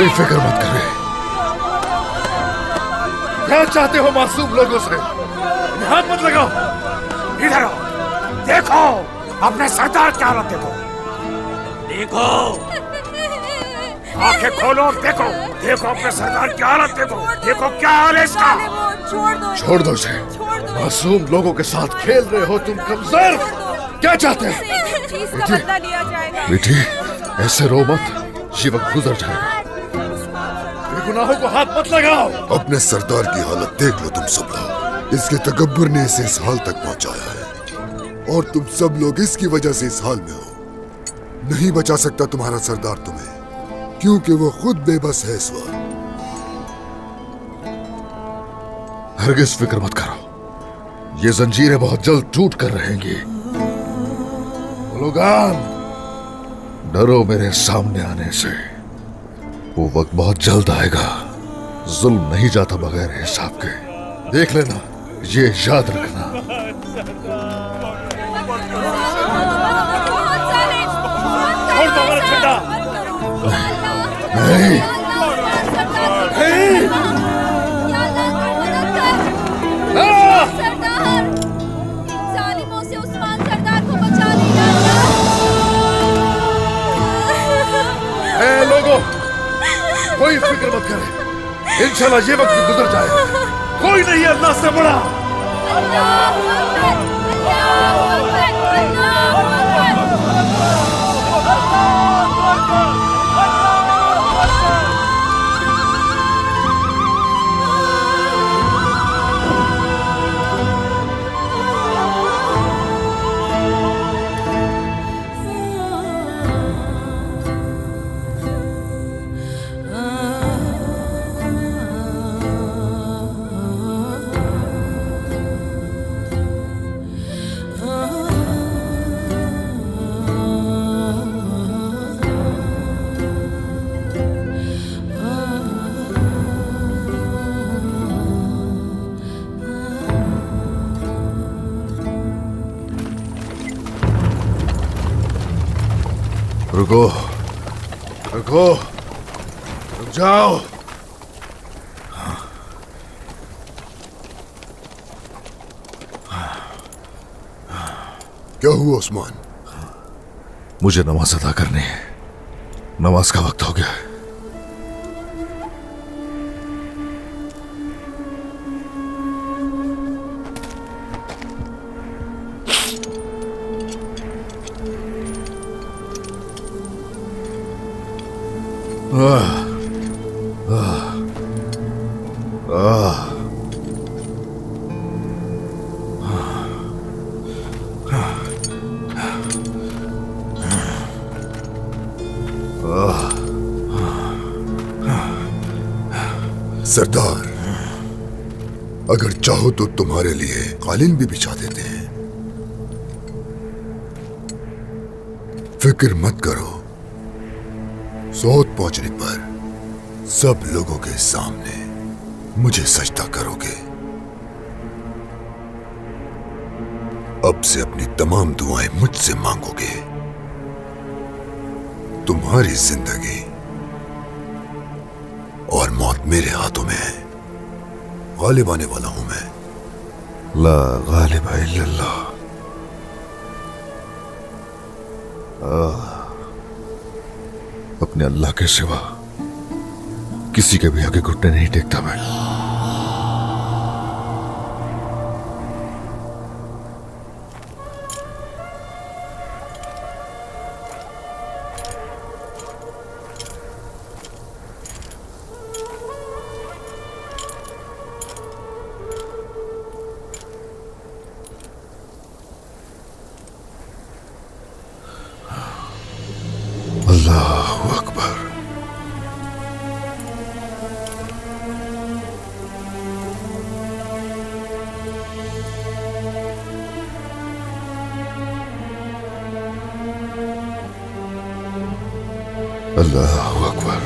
कोई फिक्र मत करे। क्या चाहते हो मासूम लोगों से? हाथ मत लगाओ। इधर आओ, देखो अपने सरदार की हालत देखो। देखो, आंखें खोलो और देखो, देखो अपने सरदार की हालत देखो। देखो क्या हाल है इसका। छोड़ दो इसे। मासूम लोगों के साथ खेल रहे हो तुम कमजोर। क्या चाहते हो? बेटी, ऐसे रो मत, ये वक्त गुजर जाएगा। गुनाहों को हाथ मत लगाओ। अपने सरदार की हालत देख लो तुम सब लोग। इसके तकब्बुर ने इसे इस हाल तक पहुंचाया है और तुम सब लोग इसकी वजह से इस हाल में हो। नहीं बचा सकता तुम्हारा सरदार तुम्हें, क्योंकि वो खुद बेबस है इस वक्त। हरगिज फिक्र मत करो, ये जंजीरें बहुत जल्द टूट कर रहेंगी। लोगान, डरो मेरे सामने आने से। वो वक्त बहुत जल्द आएगा। जुल्म नहीं जाता बगैर हिसाब के। देख लेना, ये याद रखना। छोड़ दो मेरा झंडा। नहीं, जालिमों से उस्मान सरदार को बचा लेना। लोगों, कोई फिक्र मत करे। इंशाल्लाह ये वक्त गुजर जाएगा। कोई नहीं है अल्लाह से बड़ा। रुको, रुको, रुक जाओ। क्या हुआ उस्मान? मुझे नमाज अदा करनी है। नमाज का वक्त हो गया है। सरदार, अगर चाहो तो तुम्हारे लिए कालीन भी बिछा देते हैं। फिक्र मत करो, सौत पहुंचने पर सब लोगों के सामने मुझे सजदा करोगे। अब से अपनी तमाम दुआएं मुझसे मांगोगे। तुम्हारी जिंदगी और मौत मेरे हाथों में है। गालिब आने वाला हूं मैं। ला गालिब इल्लल्लाह। अपने अल्लाह के सिवा किसी के भी आगे घुटने नहीं टेकता मैं। अल्लाहु अकबर। अल्लाहु अकबर।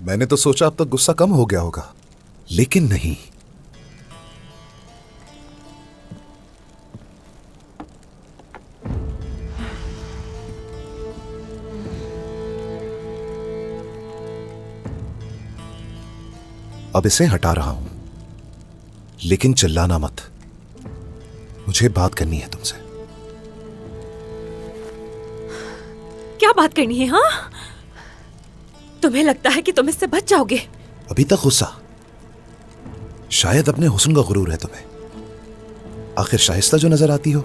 मैंने तो सोचा अब तक गुस्सा कम हो गया होगा, लेकिन नहीं। अब इसे हटा रहा हूं, लेकिन चिल्लाना मत। मुझे बात करनी है तुमसे। क्या बात करनी है? हाँ, तुम्हें लगता है कि तुम इससे बच जाओगे? अभी तक गुस्सा, शायद अपने हुस्न का गुरूर है तुम्हें। आखिर शाइस्ता जो नजर आती हो।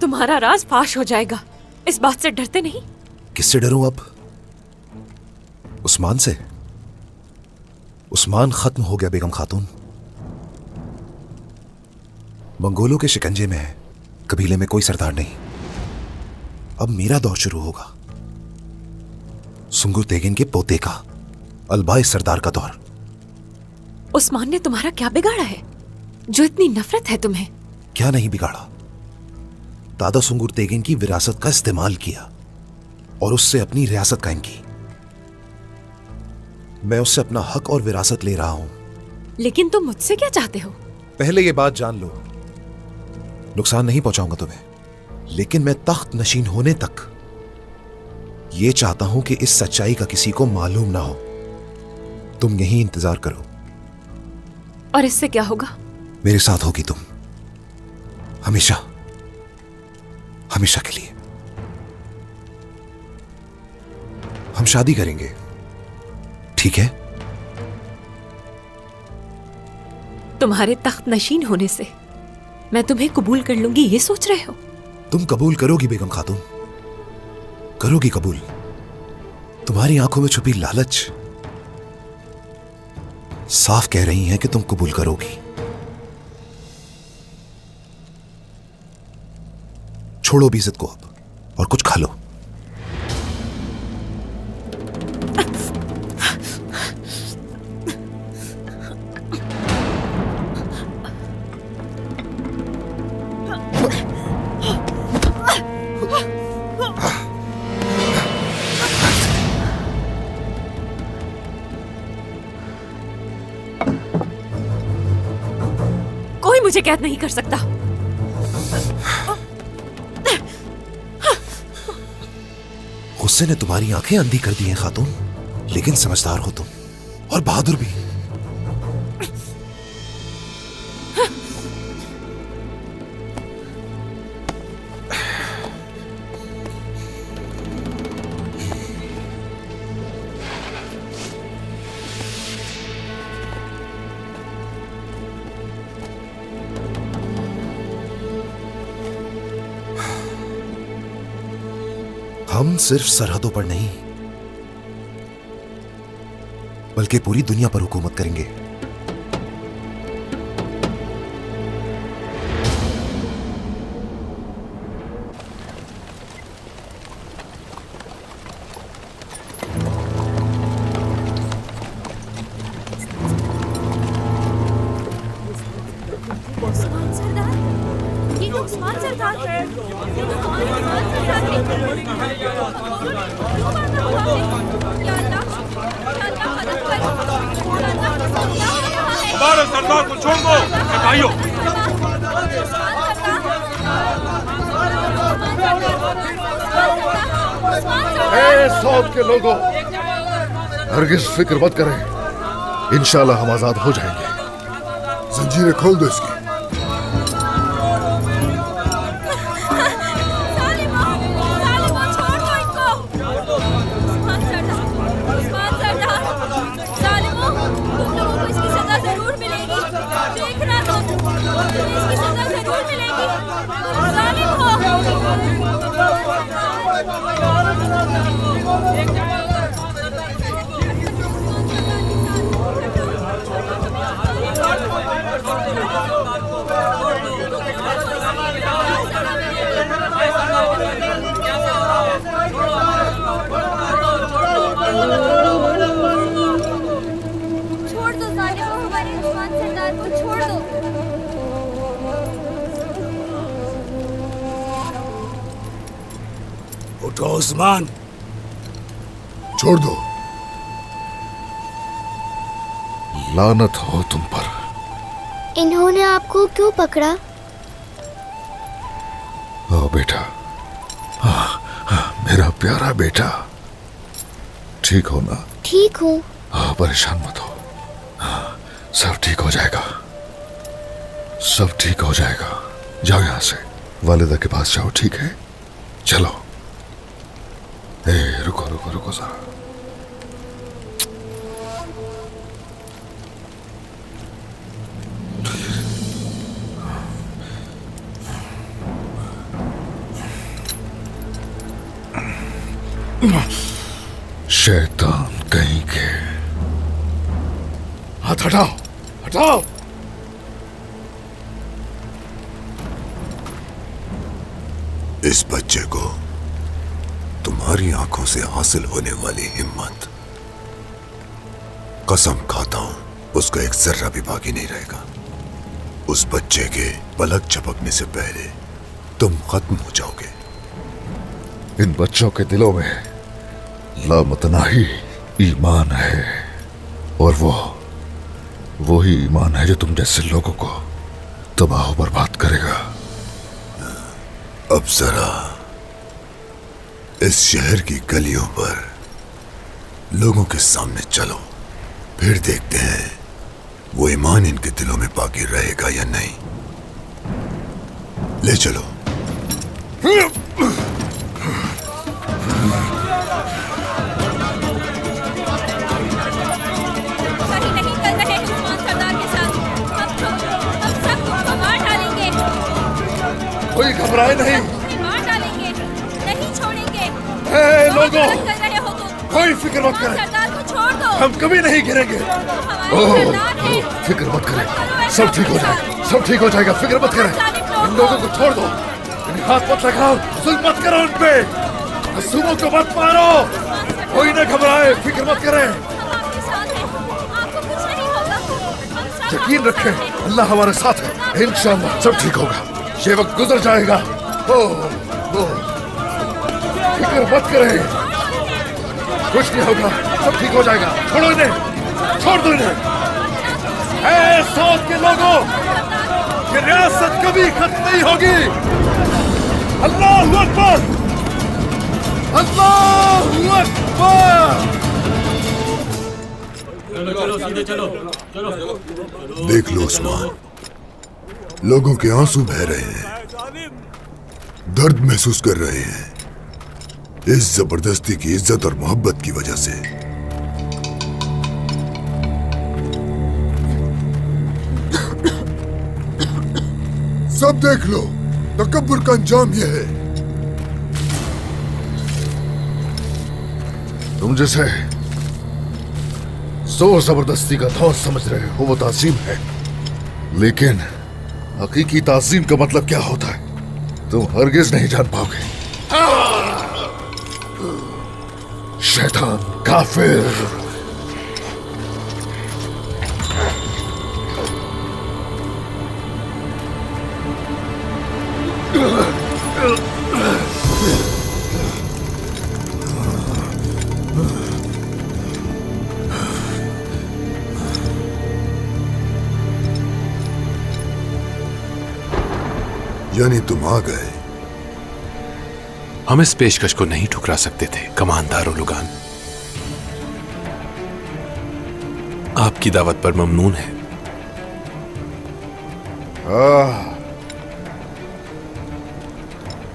तुम्हारा राज फाश हो जाएगा, इस बात से डरते नहीं? किससे डरूं अब? उस्मान से। उस्मान खत्म हो गया बेगम खातून। मंगोलों के शिकंजे में है, कबीले में कोई सरदार नहीं। अब मेरा दौर शुरू होगा, सुंगुर तेगिन के पोते का, अलबाई सरदार का दौर। उस्मान ने तुम्हारा क्या बिगाड़ा है जो इतनी नफरत है तुम्हें? क्या नहीं बिगाड़ा? दादा सुंगुर तेगिन की विरासत का इस्तेमाल किया और उससे अपनी रियासत कायम की। मैं उससे अपना हक और विरासत ले रहा हूं। लेकिन तुम मुझसे क्या चाहते हो? पहले ये बात जान लो, नुकसान नहीं पहुंचाऊंगा तुम्हें, लेकिन मैं तख्त नशीन होने तक ये चाहता हूं कि इस सच्चाई का किसी को मालूम ना हो। तुम यहीं इंतजार करो। और इससे क्या होगा? मेरे साथ होगी तुम, हमेशा, हमेशा के लिए। हम शादी करेंगे, ठीक है? तुम्हारे तख्त नशीन होने से मैं तुम्हें कबूल कर लूंगी, ये सोच रहे हो? तुम कबूल करोगी बेगम खातून, करोगी कबूल। तुम्हारी आंखों में छुपी लालच साफ कह रही हैं कि तुम कबूल करोगी। छोड़ो भी इज्जत को अब और कुछ खा लो। कोई मुझे कैद नहीं कर सकता। गुस्से ने तुम्हारी आंखें अंधी कर दी हैं खातून, लेकिन समझदार हो तुम और बहादुर भी। हम सिर्फ सरहदों पर नहीं, बल्कि पूरी दुनिया पर हुकूमत करेंगे। उस्मान सरदार, ये तो उस्मान सरदार है। ये तो हमारे उस्मान सरदार है। या अल्लाह, मदद कर। या अल्लाह, क्या हो रहा है? हमारे सरदार को छोड़ दो, हटाइयो। सौद के लोगों, हरगिज फिक्र मत करें, इंशाल्लाह हम आजाद हो जाएंगे। जंजीरें खोल दो इसकी। सालिमो, छोड़ दो इनको। उस्मान सरदार, सालिमो, तुम लोगों को इसकी सजा जरूर मिलेगी। देखना तुम, तुम्हें इसकी सजा जरूर मिलेगी। सालिमो, छोड़ दो सालिमो, हमारे उस्मान सरदार को छोड़ दो। उठो उस्मान। छोड़ दो, लानत हो तुम पर। इन्होंने आपको क्यों पकड़ा? ओ बेटा, मेरा प्यारा बेटा, ठीक हो ना? ठीक हूँ। परेशान मत हो, सब ठीक हो जाएगा, सब ठीक हो जाएगा। जाओ यहां से, वालिदा के पास जाओ, ठीक है? चलो। ए, रुको रुको रुको जरा। शैतान कहीं के। हाथ हटाओ, हटाओ। इस बच्चे को तुम्हारी आंखों से हासिल होने वाली हिम्मत, कसम खाता हूं उसका एक जर्रा भी बाकी नहीं रहेगा। उस बच्चे के पलक झपकने से पहले तुम खत्म हो जाओगे। इन बच्चों के दिलों में लामतनाही ईमान है, और वो ही ईमान है जो तुम जैसे लोगों को तबाह बर्बाद करेगा। अब जरा इस शहर की गलियों पर लोगों के सामने चलो, फिर देखते हैं वो ईमान इनके दिलों में बाकी रहेगा या नहीं। ले चलो। सही नहीं कर रहे उस्मान सरदार के साथ। हम सब तुमको मार डालेंगे। कोई घबराए नहीं। तुम्हें मार डालेंगे, नहीं छोड़ेंगे। लोगों, गलत कर रहे हो तुम। कोई फिक्र मत उस्मान करें, सरदार को छोड़ दो। हम कभी नहीं गिरेंगे। हमारे सरदार हैं। फिक्र मत करें, सब ठीक हो जाएगा, सब ठीक हो जाएगा, फिक्र मत करें। इन लोगों को छोड़ दो, इन्हें हाथ मत लगाओ, जुल्म मत करो उन पे, मासूमों को मत मारो। कोई ना घबराए, फिक्र मत करें। हम आपके साथ हैं, आपको कुछ नहीं होगा। हम सब यकीन आपके रखें, साथ हैं। अल्लाह हमारे साथ है, इंशाअल्लाह सब ठीक होगा। ये वक्त गुजर जाएगा। फिक्र मत करें, कुछ नहीं होगा, सब ठीक हो जाएगा। छोड़ो इन्हें, छोड़ दो इन्हें। ऐ साउथ के लोगों, ये रियासत कभी खत्म नहीं होगी। अल्लाह अकबर, अल्लाह अकबर। देख लो उस्मान, लोगों के आंसू बह रहे हैं, दर्द महसूस कर रहे हैं इस जबरदस्ती की इज्जत और मोहब्बत की वजह से। सब देख लो, तकब्बुर का अंजाम यह है। तुम जैसे जोर जबरदस्ती का दौर समझ रहे हो वो ताजीम है, लेकिन हकीकी ताजीम का मतलब क्या होता है तुम हरगिज नहीं जान पाओगे। शैतान, काफिर। यानी तुम आ गए। हम इस पेशकश को नहीं ठुकरा सकते थे कमानदार लुगान। आपकी दावत पर ममनून है।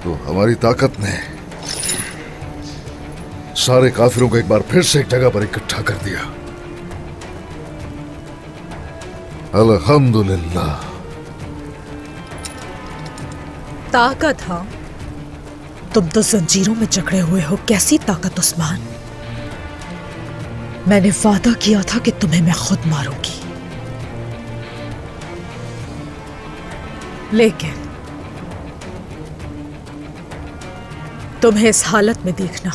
तो हमारी ताकत ने सारे काफिरों को एक बार फिर से एक जगह पर इकट्ठा कर दिया। अल्हम्दुलिल्लाह। ताकत? हाँ, तुम तो जंजीरों में जकड़े हुए हो। कैसी ताकत उस्मान? मैंने वादा किया था कि तुम्हें मैं खुद मारूंगी, लेकिन तुम्हें इस हालत में देखना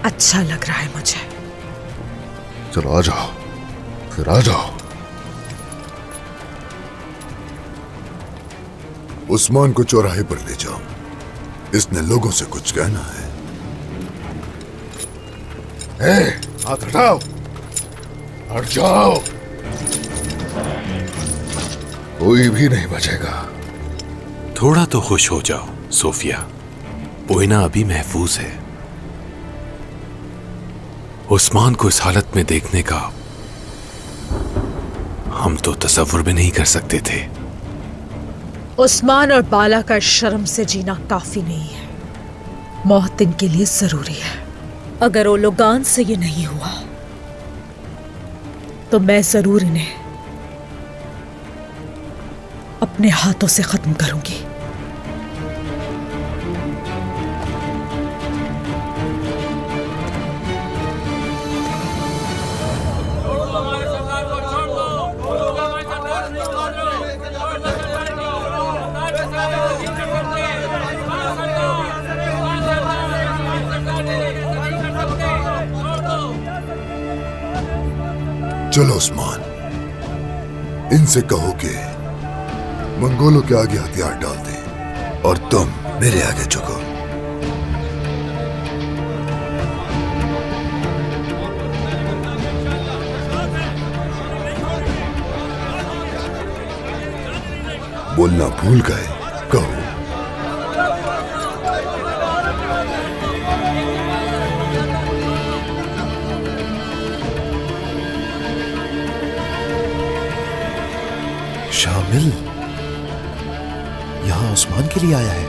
अच्छा लग रहा है मुझे। चलो आ जाओ, फिर आ जाओ। उस्मान को चौराहे पर ले जाओ, इसने लोगों से कुछ कहना है। हाथ हटाओ। हट जाओ, कोई भी नहीं बचेगा। थोड़ा तो खुश हो जाओ सोफिया, पोइना अभी महफूज है। उस्मान को इस हालत में देखने का हम तो तसव्वुर भी नहीं कर सकते थे। उस्मान और बाला का शर्म से जीना काफी नहीं है, मौत इनके लिए जरूरी है। अगर ओलोगान से ये नहीं हुआ तो मैं जरूर इन्हें अपने हाथों से खत्म करूंगी। चलो उस्मान, इनसे कहो कि मंगोलों के आगे हथियार डाल दे और तुम मेरे आगे झुको। बोलना भूल गए, कहो। शामिल यहां उस्मान के लिए आया है।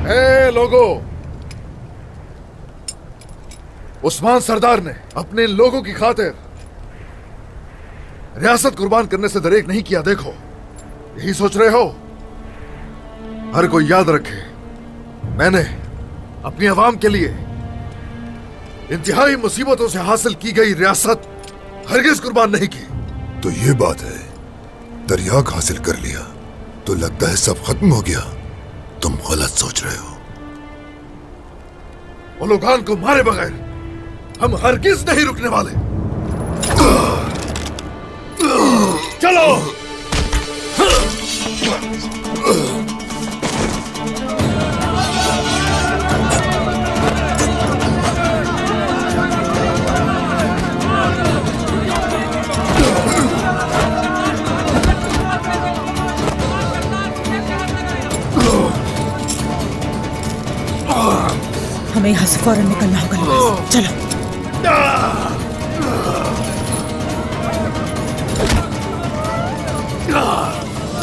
ए लोगों, उस्मान सरदार ने अपने लोगों की खातिर रियासत कुर्बान करने से दरेक नहीं किया। देखो, यही सोच रहे हो? हर कोई याद रखे, मैंने अपनी आवाम के लिए इंतहाई मुसीबतों से हासिल की गई रियासत हरगिज कुर्बान नहीं की। तो ये बात है, दरियाक हासिल कर लिया तो लगता है सब खत्म हो गया। तुम गलत सोच रहे हो। ओलोगान को मारे बगैर हम हरगिज नहीं रुकने वाले। चलो। हमें यहाँ से फौरन निकलना होगा लिबास। चलो।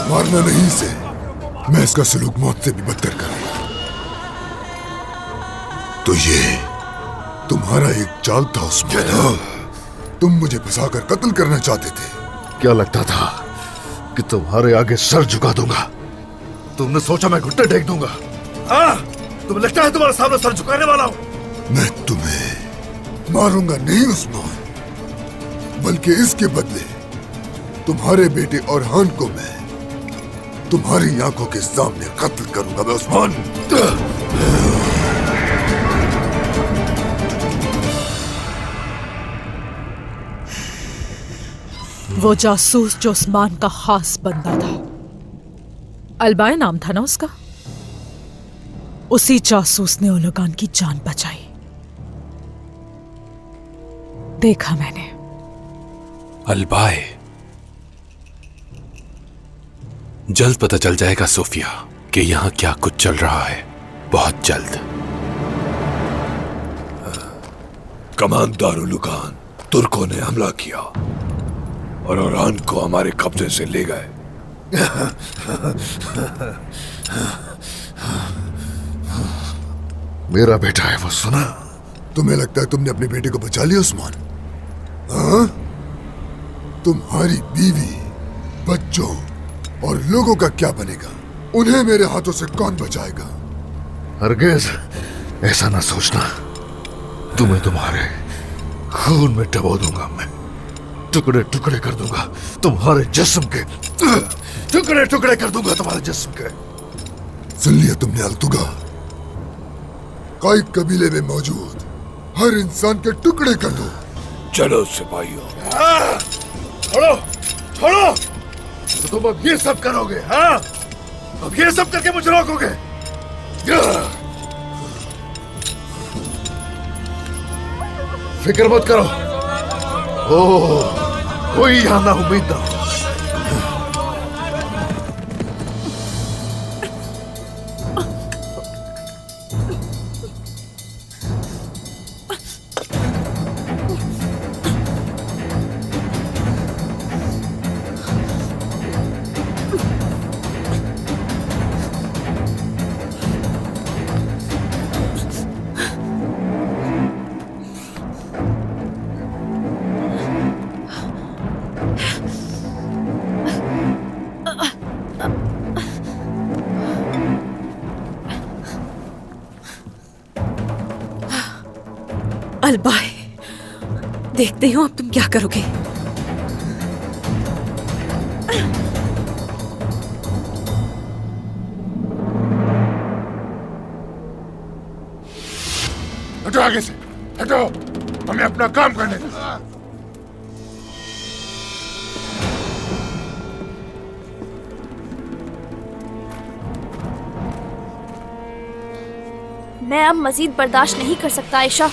मारना नहीं इसे, मैं इसका सलूक मौत से भी बदतर करूंगा। तो ये तुम्हारा एक चाल था उस्मान। तुम मुझे फंसाकर कत्ल करना चाहते थे। क्या लगता था कि तुम्हारे आगे सर झुका दूंगा? तुमने सोचा मैं घुटने टेक दूंगा? हाँ, तुम्हें लगता है तुम्हारे सामने सर झुकाने वाला हूं? मैं तुम्हें मारूंगा नहीं उस्मान, बल्कि इसके बदले तुम्हारे बेटे औरहान को मैं तुम्हारी आंखों के सामने कत्ल करूंगा। मैं उस्मान। वो जासूस जो उस्मान का खास बंदा था, अलबाय नाम था ना उसका, उसी जासूस ने ओलोगान की जान बचाई। देखा मैंने। अलबाय, जल्द पता चल जाएगा सोफिया कि यहां क्या कुछ चल रहा है, बहुत जल्द। कमांडर ओलोगान, तुर्कों ने हमला किया और औरहान को हमारे कब्जे से ले गए। मेरा बेटा है वो, सुना? तुम्हें लगता है तुमने अपने बेटे को बचा लिया उस्मान? हाँ? तुम्हारी बीवी, बच्चों और लोगों का क्या बनेगा? उन्हें मेरे हाथों से कौन बचाएगा? हरगिज ऐसा ना सोचना। तुम्हें तुम्हारे खून में डबो दूंगा मैं, टुकड़े टुकड़े कर दूंगा तुम्हारे जिस्म के, टुकड़े टुकड़े कर दूंगा तुम्हारे जिस्म के। सुन लिया तुमने अल्तुगा? काइक कबीले में मौजूद हर इंसान के टुकड़े कर दो। चलो सिपाहियों। छोड़ो, छोड़ो। तो तुम अब ये सब करोगे? हाँ, अब ये सब करके मुझे रोकोगे? फिक्र मत करो। ओह, कोई यहाँ ना उम्मीद ना। अलबाय, देखते हो अब तुम क्या करोगे। हटो आगे से, हटो, हमें अपना काम करने दो। मैं अब मजीद बर्दाश्त नहीं कर सकता आयशा।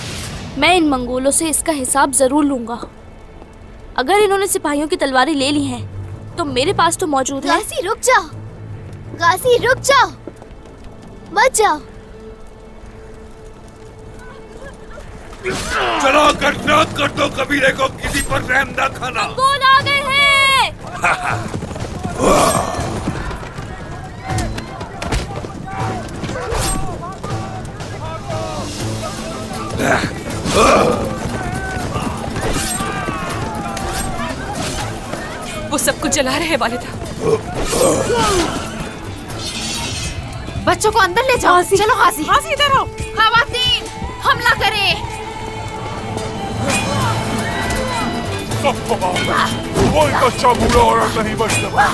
मैं इन मंगोलों से इसका हिसाब जरूर लूंगा। अगर इन्होंने सिपाहियों की तलवारें ले ली हैं, तो मेरे पास तो मौजूद है। गाजी रुक जाओ, गाजी रुक जाओ, मत जाओ। चलो कर्तव्य कर दो, कबीले को किसी पर रहम न खाना। मंगोल आ गए हैं। वो सब कुछ जला रहे वालिदा। बच्चों को अंदर ले जाओ। चलो गाजी, गाजी इधर आओ। खवातीन हमला करें। कोई बच्चा बूढ़ा औरत नहीं बच सकता।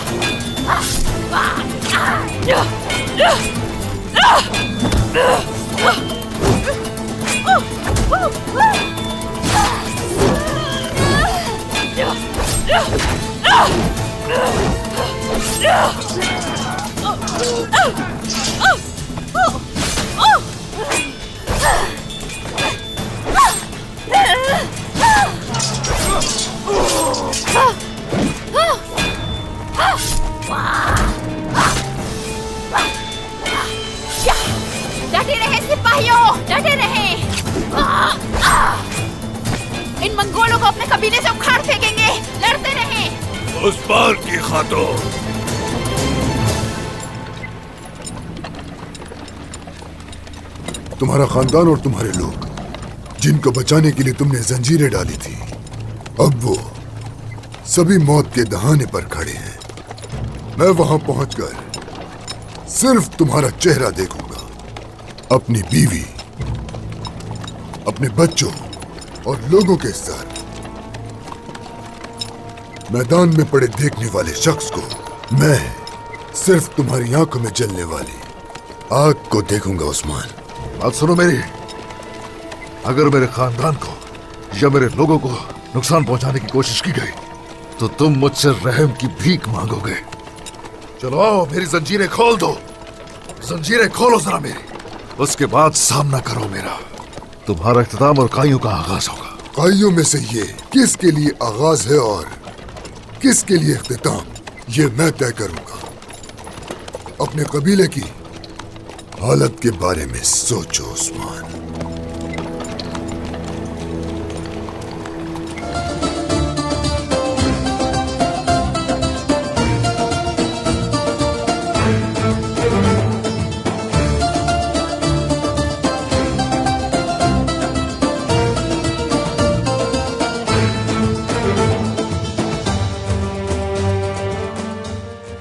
डटे रहे सिपाहियों, डटे रहे। इन मंगोलों को अपने कबीले से उखाड़ फेंकेंगे। लड़ते रहें। उस पार की खातून। तुम्हारा खानदान और तुम्हारे लोग जिनको बचाने के लिए तुमने जंजीरें डाली थी, अब वो सभी मौत के दहाने पर खड़े हैं। मैं वहां पहुंचकर सिर्फ तुम्हारा चेहरा देखूंगा। अपनी बीवी, अपने बच्चों और लोगों के साथ मैदान में पड़े देखने वाले शख्स को मैं सिर्फ तुम्हारी आंखों में जलने वाली आग को देखूंगा। उस्मान, बात सुनो मेरी। अगर मेरे खानदान को या मेरे लोगों को नुकसान पहुंचाने की कोशिश की गई तो तुम मुझसे रहम की भीख मांगोगे। चलो आओ, मेरी जंजीरें खोल दो। जंजीरें खोलो जरा मेरी। उसके बाद सामना करो मेरा। तुम्हारा इख्तिताम और काइयों का आगाज होगा। काइयों में से ये किसके लिए आगाज है और किसके लिए इख्तिताम, ये मैं तय करूंगा। अपने कबीले की हालत के बारे में सोचो उस्मान।